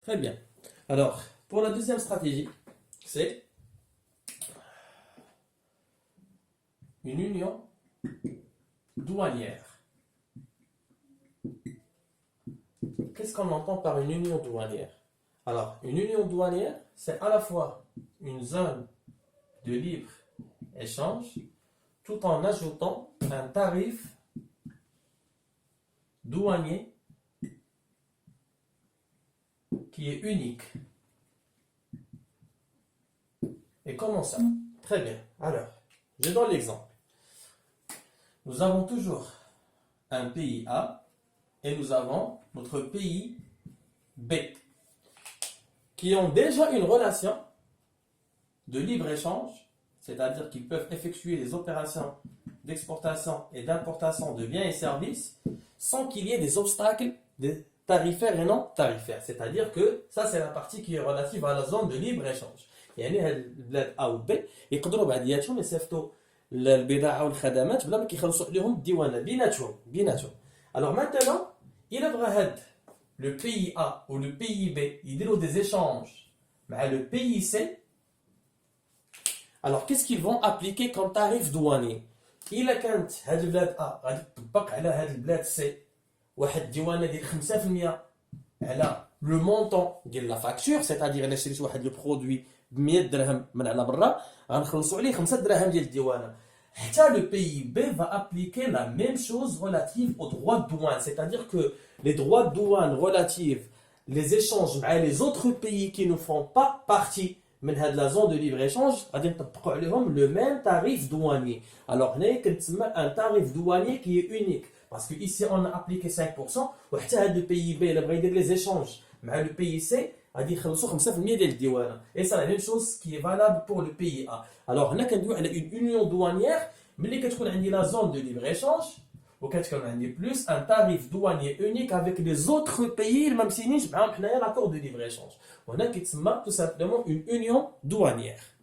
Très bien. Alors, pour la deuxième stratégie, c'est une union douanière. Qu'est-ce qu'on entend par une union douanière? Alors, une union douanière, c'est à la fois une zone de libre-échange, tout en ajoutant un tarif douanier qui est unique. Et comment ça? Très bien. Alors, je donne l'exemple. Nous avons toujours un pays A et nous avons notre pays B qui ont déjà une relation de libre-échange, c'est-à-dire qu'ils peuvent effectuer les opérations d'exportation et d'importation de biens et services sans qu'il y ait des obstacles tarifaires et non tarifaires. C'est-à-dire que ça, c'est la partie qui est relative à la zone de libre-échange. يعني هاد البلاد A و B يقدروا بعضياتهم يصيفطوا البضاعة والخدمات بلا ما كيخلصوا عليهم الديوانة بيناتهم. Alors maintenant, il بغى le pays A ou le pays B يديروا des échanges مع le pays C. Alors qu'est-ce qu'ils vont appliquer comme tarif douanier? إلا كانت هاد البلاد A غادي تطبق على هاد البلاد C واحد الديوانة ديال 5% على لو مونطون ديال لا فاكتور، c'est-à-dire الا شريت واحد لو برودوي ب 100 درهم من على برا غنخلصوا عليه 5 دراهم ديال الديوانه. حتى le pays B va appliquer la même chose relative aux droits de douane, c'est-à-dire que les droits de douane relatifs les échanges avec les autres pays qui ne font pas partie من هاد la zone de libre-échange غادي نطبقوا عليهم le même tarif douanier. Alors هنا كنتسمى un tarif douanier qui est unique parce que ici on a appliqué 5% وحتى هاد le pays B اللي بغى يدير les échanges مع le pays C غادي يخلصوا 5% ديال الديوانه. Et c'est la même chose qui est valable pour le pays A. Alors هنا كندويو على une union douanière ملي كتكون عندي la zone de libre-échange وكتكون عندي plus un tarif douanier unique avec les autres pays اللي ما مسينينش معاهم حنايا l'accord de libre-échange. وهنا كيتسمى tout simplement une union douanière.